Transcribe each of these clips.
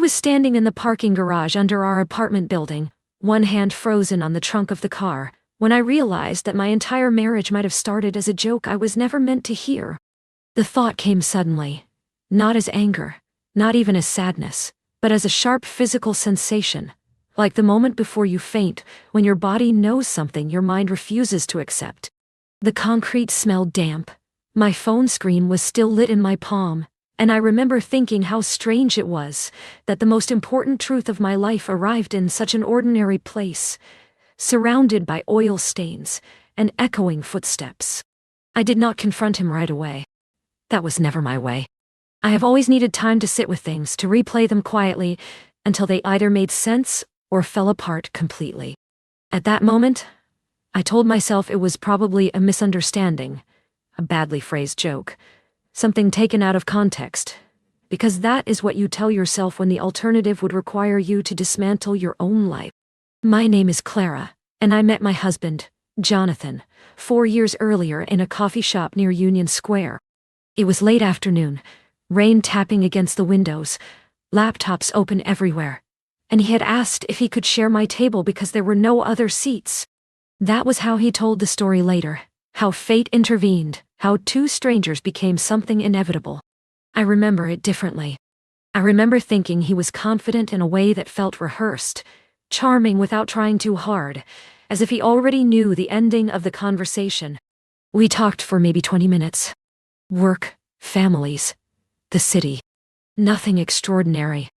was standing in the parking garage under our apartment building, one hand frozen on the trunk of the car, when I realized that my entire marriage might have started as a joke I was never meant to hear. The thought came suddenly, not as anger, not even as sadness, but as a sharp physical sensation, like the moment before you faint, when your body knows something your mind refuses to accept. The concrete smelled damp. My phone screen was still lit in my palm, and I remember thinking how strange it was that the most important truth of my life arrived in such an ordinary place, surrounded by oil stains and echoing footsteps. I did not confront him right away. That was never my way. I have always needed time to sit with things, to replay them quietly, until they either made sense or fell apart completely. At that moment, I told myself it was probably a misunderstanding, a badly phrased joke, something taken out of context, because that is what you tell yourself when the alternative would require you to dismantle your own life. My name is Clara, and I met my husband, Jonathan, 4 years earlier in a coffee shop near Union Square. It was late afternoon, rain tapping against the windows, laptops open everywhere, and he had asked if he could share my table because there were no other seats. That was how he told the story later, how fate intervened, how two strangers became something inevitable. I remember it differently. I remember thinking he was confident in a way that felt rehearsed, charming without trying too hard, as if he already knew the ending of the conversation. We talked for maybe 20 minutes. Work, families, the city. Nothing extraordinary.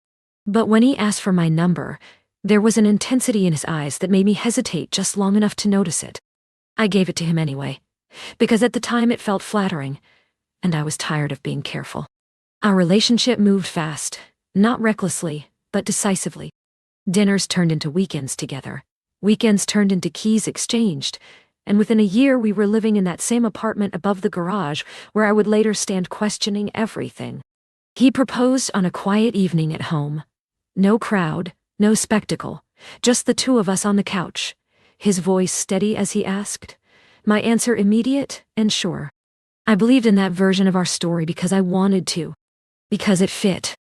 But when he asked for my number, there was an intensity in his eyes that made me hesitate just long enough to notice it. I gave it to him anyway, because at the time it felt flattering, and I was tired of being careful. Our relationship moved fast, not recklessly, but decisively. Dinners turned into weekends together. Weekends turned into keys exchanged, and within a year we were living in that same apartment above the garage where I would later stand questioning everything. He proposed on a quiet evening at home. No crowd, no spectacle, just the two of us on the couch, his voice steady as he asked, my answer immediate and sure. I believed in that version of our story because I wanted to, because it fit,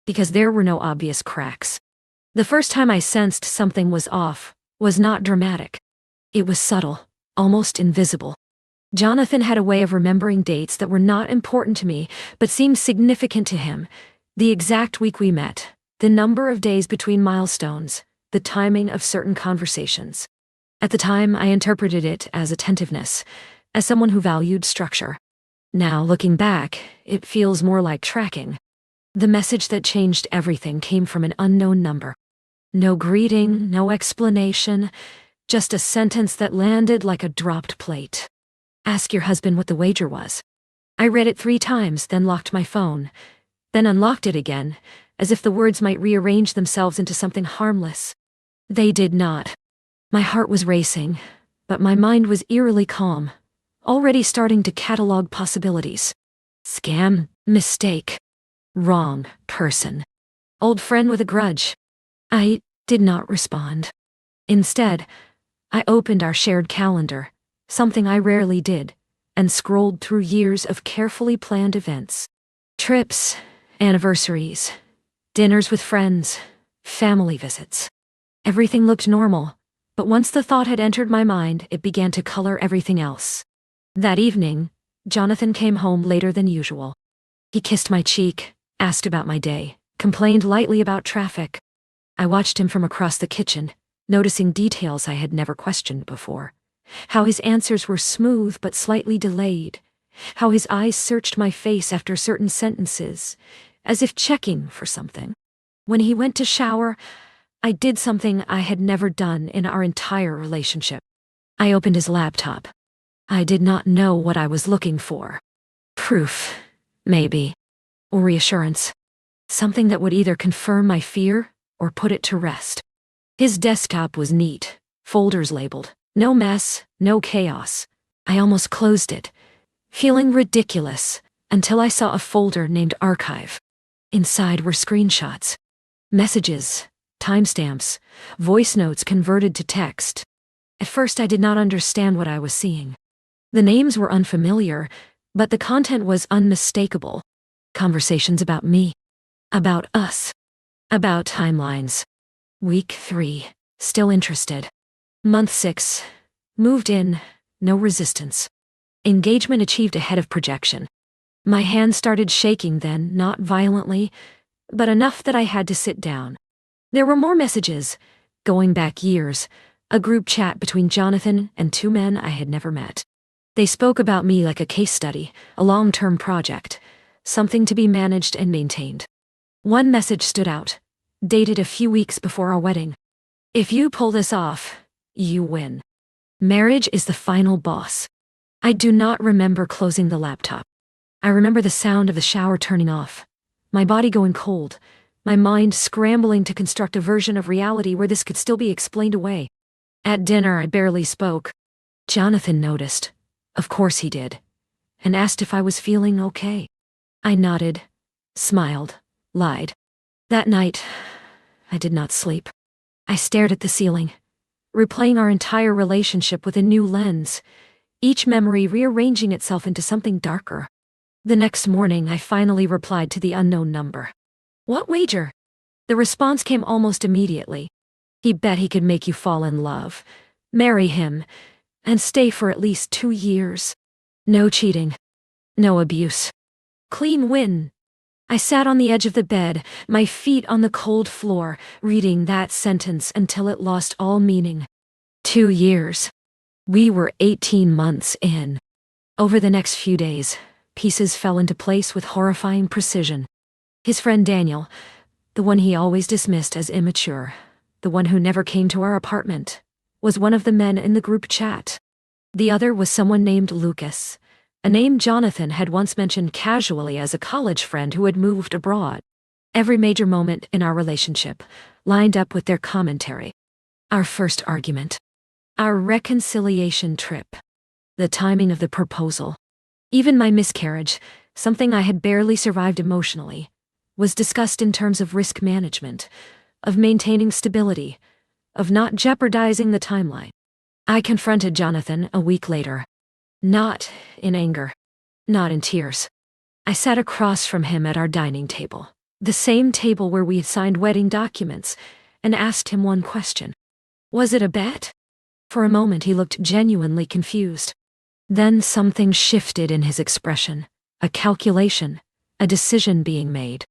because there were no obvious cracks. The first time I sensed something was off was not dramatic. It was subtle, almost invisible. Jonathan had a way of remembering dates that were not important to me but seemed significant to him. The exact week we met, the number of days between milestones, the timing of certain conversations. At the time, I interpreted it as attentiveness, as someone who valued structure. Now, looking back, it feels more like tracking. The message that changed everything came from an unknown number. No greeting, no explanation, just a sentence that landed like a dropped plate. Ask your husband what the wager was. I read it 3 times, then locked my phone, then unlocked it again, as if the words might rearrange themselves into something harmless. They did not. My heart was racing, but my mind was eerily calm, already starting to catalog possibilities. Scam, mistake, wrong person, old friend with a grudge. I did not respond. Instead, I opened our shared calendar, something I rarely did, and scrolled through years of carefully planned events. Trips, anniversaries, dinners with friends, family visits. Everything looked normal, but once the thought had entered my mind, it began to color everything else. That evening, Jonathan came home later than usual. He kissed my cheek, asked about my day, complained lightly about traffic. I watched him from across the kitchen, noticing details I had never questioned before. How his answers were smooth but slightly delayed. How his eyes searched my face after certain sentences, as if checking for something. When he went to shower, I did something I had never done in our entire relationship. I opened his laptop. I did not know what I was looking for. Proof, maybe, or reassurance. Something that would either confirm my fear or put it to rest. His desktop was neat, folders labeled, no mess, no chaos. I almost closed it, feeling ridiculous, until I saw a folder named Archive. Inside were screenshots, messages, timestamps, voice notes converted to text. At first I did not understand what I was seeing. The names were unfamiliar, but the content was unmistakable. Conversations about me. About us. About timelines. Week 3. Still interested. Month 6. Moved in. No resistance. Engagement achieved ahead of projection. My hand started shaking then, not violently, but enough that I had to sit down. There were more messages, going back years, a group chat between Jonathan and 2 men I had never met. They spoke about me like a case study, a long-term project, something to be managed and maintained. One message stood out, dated a few weeks before our wedding. If you pull this off, you win. Marriage is the final boss. I do not remember closing the laptop. I remember the sound of the shower turning off, my body going cold, my mind scrambling to construct a version of reality where this could still be explained away. At dinner, I barely spoke. Jonathan noticed. Of course he did. And asked if I was feeling okay. I nodded, smiled, lied. That night, I did not sleep. I stared at the ceiling, replaying our entire relationship with a new lens, each memory rearranging itself into something darker. The next morning, I finally replied to the unknown number. What wager? The response came almost immediately. He bet he could make you fall in love, marry him, and stay for at least 2 years. No cheating. No abuse. Clean win. I sat on the edge of the bed, my feet on the cold floor, reading that sentence until it lost all meaning. 2 years. We were 18 months in. Over the next few days, pieces fell into place with horrifying precision. His friend Daniel, the one he always dismissed as immature, the one who never came to our apartment, was one of the men in the group chat. The other was someone named Lucas, a name Jonathan had once mentioned casually as a college friend who had moved abroad. Every major moment in our relationship lined up with their commentary. Our first argument. Our reconciliation trip. The timing of the proposal. Even my miscarriage, something I had barely survived emotionally, was discussed in terms of risk management, of maintaining stability, of not jeopardizing the timeline. I confronted Jonathan a week later. Not in anger. Not in tears. I sat across from him at our dining table, the same table where we had signed wedding documents, and asked him one question. Was it a bet? For a moment he looked genuinely confused. Then something shifted in his expression, a calculation, a decision being made.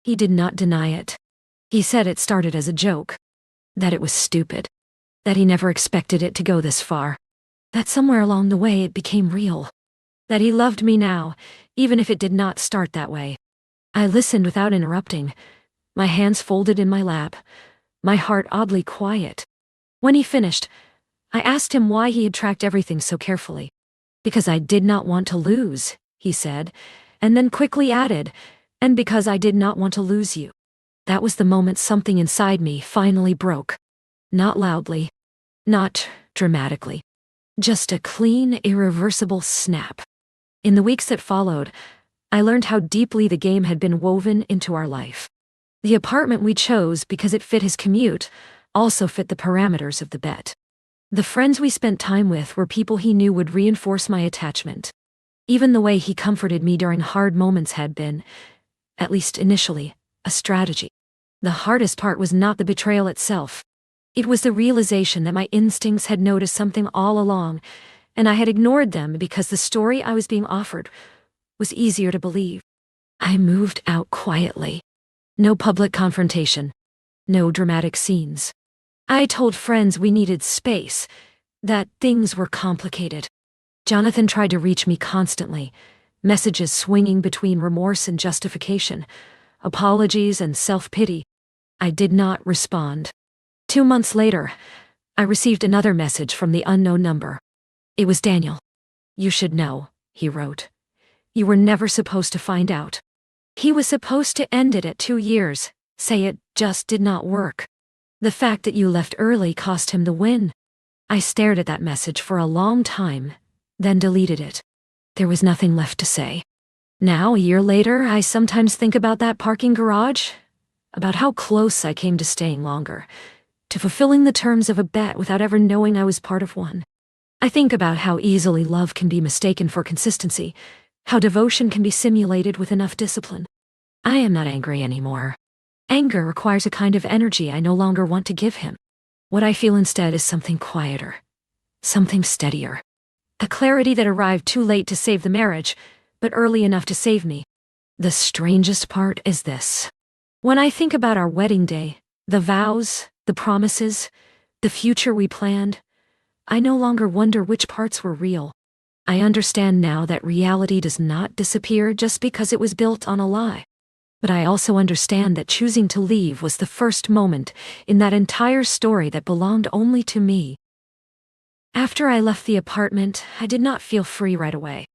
He did not deny it. He said it started as a joke, that it was stupid, that he never expected it to go this far, that somewhere along the way it became real, that he loved me now, even if it did not start that way. I listened without interrupting, my hands folded in my lap, my heart oddly quiet. When he finished, I asked him why he had tracked everything so carefully. Because I did not want to lose, he said, and then quickly added, and because I did not want to lose you. That was the moment something inside me finally broke. Not loudly, not dramatically. Just a clean, irreversible snap. In the weeks that followed, I learned how deeply the game had been woven into our life. The apartment we chose because it fit his commute also fit the parameters of the bet. The friends we spent time with were people he knew would reinforce my attachment. Even the way he comforted me during hard moments had been, at least initially, a strategy. The hardest part was not the betrayal itself. It was the realization that my instincts had noticed something all along, and I had ignored them because the story I was being offered was easier to believe. I moved out quietly. No public confrontation. No dramatic scenes. I told friends we needed space, that things were complicated. Jonathan tried to reach me constantly, messages swinging between remorse and justification, apologies and self-pity. I did not respond. 2 months later, I received another message from the unknown number. It was Daniel. You should know, he wrote. You were never supposed to find out. He was supposed to end it at 2 years, say it just did not work. The fact that you left early cost him the win. I stared at that message for a long time, then deleted it. There was nothing left to say. Now, a year later, I sometimes think about that parking garage, about how close I came to staying longer, to fulfilling the terms of a bet without ever knowing I was part of one. I think about how easily love can be mistaken for consistency, how devotion can be simulated with enough discipline. I am not angry anymore. Anger requires a kind of energy I no longer want to give him. What I feel instead is something quieter, something steadier. A clarity that arrived too late to save the marriage, but early enough to save me. The strangest part is this. When I think about our wedding day, the vows, the promises, the future we planned, I no longer wonder which parts were real. I understand now that reality does not disappear just because it was built on a lie. But I also understand that choosing to leave was the first moment in that entire story that belonged only to me. After I left the apartment, I did not feel free right away.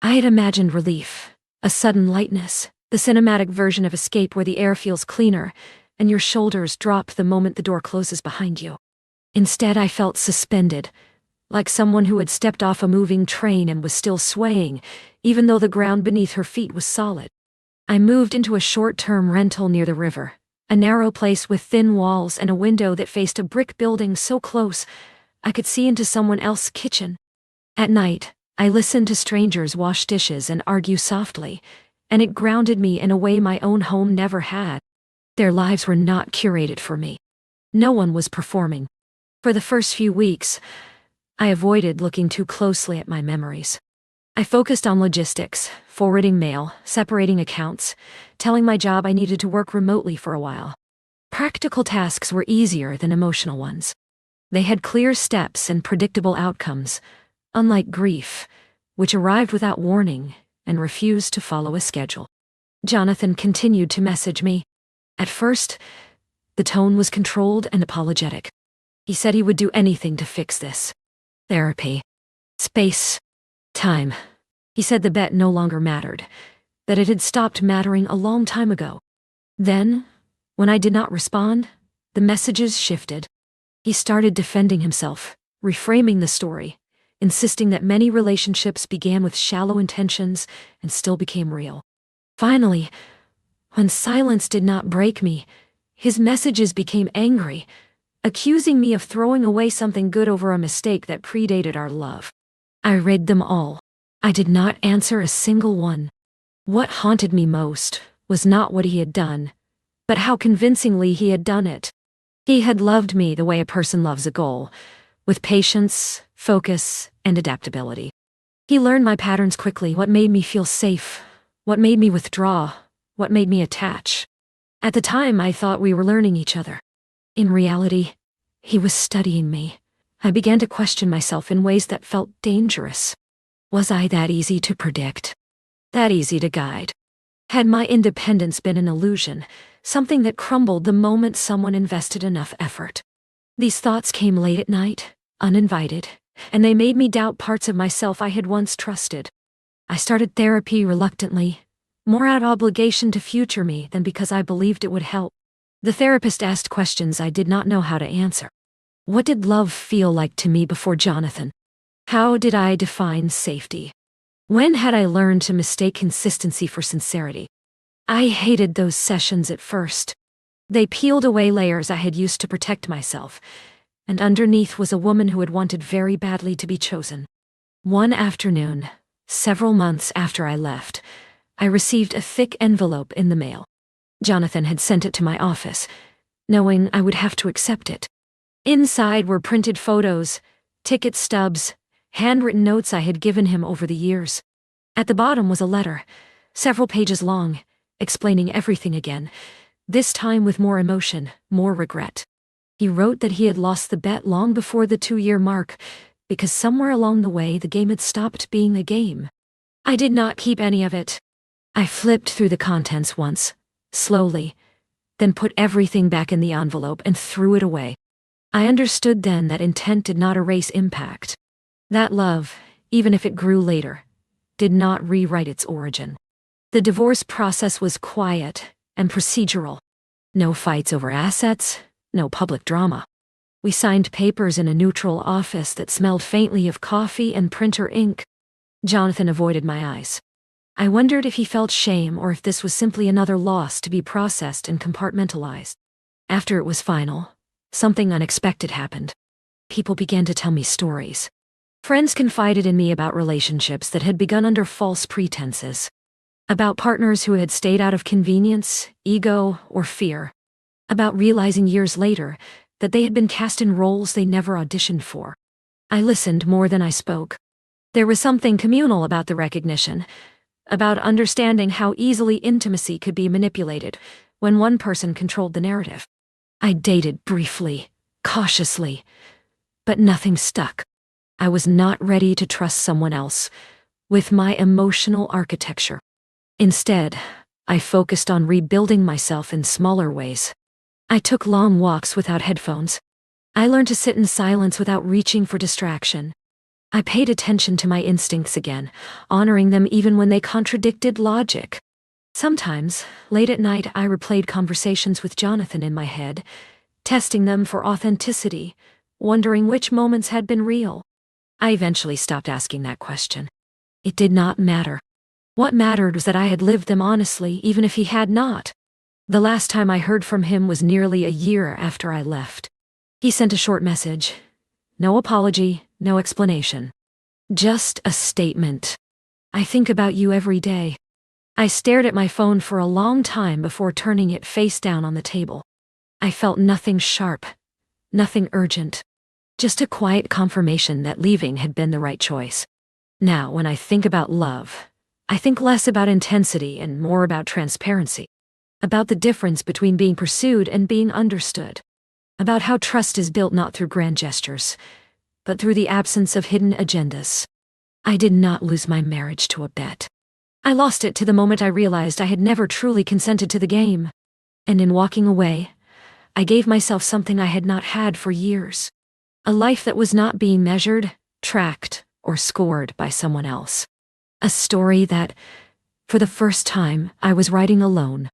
I had imagined relief, a sudden lightness, the cinematic version of escape where the air feels cleaner and your shoulders drop the moment the door closes behind you. Instead, I felt suspended, like someone who had stepped off a moving train and was still swaying, even though the ground beneath her feet was solid. I moved into a short-term rental near the river, a narrow place with thin walls and a window that faced a brick building so close I could see into someone else's kitchen. At night, I listened to strangers wash dishes and argue softly, and it grounded me in a way my own home never had. Their lives were not curated for me. No one was performing. For the first few weeks, I avoided looking too closely at my memories. I focused on logistics, forwarding mail, separating accounts, telling my job I needed to work remotely for a while. Practical tasks were easier than emotional ones. They had clear steps and predictable outcomes, unlike grief, which arrived without warning and refused to follow a schedule. Jonathan continued to message me. At first, the tone was controlled and apologetic. He said he would do anything to fix this. Therapy. Space. Time. He said the bet no longer mattered, that it had stopped mattering a long time ago. Then, when I did not respond, the messages shifted. He started defending himself, reframing the story, insisting that many relationships began with shallow intentions and still became real. Finally, when silence did not break me, his messages became angry, accusing me of throwing away something good over a mistake that predated our love. I read them all. I did not answer a single one. What haunted me most was not what he had done, but how convincingly he had done it. He had loved me the way a person loves a goal, with patience, focus, and adaptability. He learned my patterns quickly, what made me feel safe, what made me withdraw, what made me attach. At the time, I thought we were learning each other. In reality, he was studying me. I began to question myself in ways that felt dangerous. Was I that easy to predict? That easy to guide? Had my independence been an illusion, something that crumbled the moment someone invested enough effort? These thoughts came late at night, uninvited, and they made me doubt parts of myself I had once trusted. I started therapy reluctantly, more out of obligation to future me than because I believed it would help. The therapist asked questions I did not know how to answer. What did love feel like to me before Jonathan? How did I define safety? When had I learned to mistake consistency for sincerity? I hated those sessions at first. They peeled away layers I had used to protect myself, and underneath was a woman who had wanted very badly to be chosen. One afternoon, several months after I left, I received a thick envelope in the mail. Jonathan had sent it to my office, knowing I would have to accept it. Inside were printed photos, ticket stubs, handwritten notes I had given him over the years. At the bottom was a letter, several pages long, explaining everything again, this time with more emotion, more regret. He wrote that he had lost the bet long before the 2-year mark, because somewhere along the way the game had stopped being a game. I did not keep any of it. I flipped through the contents once, slowly, then put everything back in the envelope and threw it away. I understood then that intent did not erase impact. That love, even if it grew later, did not rewrite its origin. The divorce process was quiet and procedural. No fights over assets, no public drama. We signed papers in a neutral office that smelled faintly of coffee and printer ink. Jonathan avoided my eyes. I wondered if he felt shame or if this was simply another loss to be processed and compartmentalized. After it was final, something unexpected happened. People began to tell me stories. Friends confided in me about relationships that had begun under false pretenses. About partners who had stayed out of convenience, ego, or fear. About realizing years later that they had been cast in roles they never auditioned for. I listened more than I spoke. There was something communal about the recognition, about understanding how easily intimacy could be manipulated when one person controlled the narrative. I dated briefly, cautiously, but nothing stuck. I was not ready to trust someone else with my emotional architecture. Instead, I focused on rebuilding myself in smaller ways. I took long walks without headphones. I learned to sit in silence without reaching for distraction. I paid attention to my instincts again, honoring them even when they contradicted logic. Sometimes, late at night, I replayed conversations with Jonathan in my head, testing them for authenticity, wondering which moments had been real. I eventually stopped asking that question. It did not matter. What mattered was that I had lived them honestly, even if he had not. The last time I heard from him was nearly a year after I left. He sent a short message. No apology, no explanation. Just a statement. I think about you every day. I stared at my phone for a long time before turning it face down on the table. I felt nothing sharp, nothing urgent. Just a quiet confirmation that leaving had been the right choice. Now, when I think about love, I think less about intensity and more about transparency. About the difference between being pursued and being understood. About how trust is built not through grand gestures, but through the absence of hidden agendas. I did not lose my marriage to a bet. I lost it to the moment I realized I had never truly consented to the game. And in walking away, I gave myself something I had not had for years. A life that was not being measured, tracked, or scored by someone else. A story that, for the first time, I was writing alone.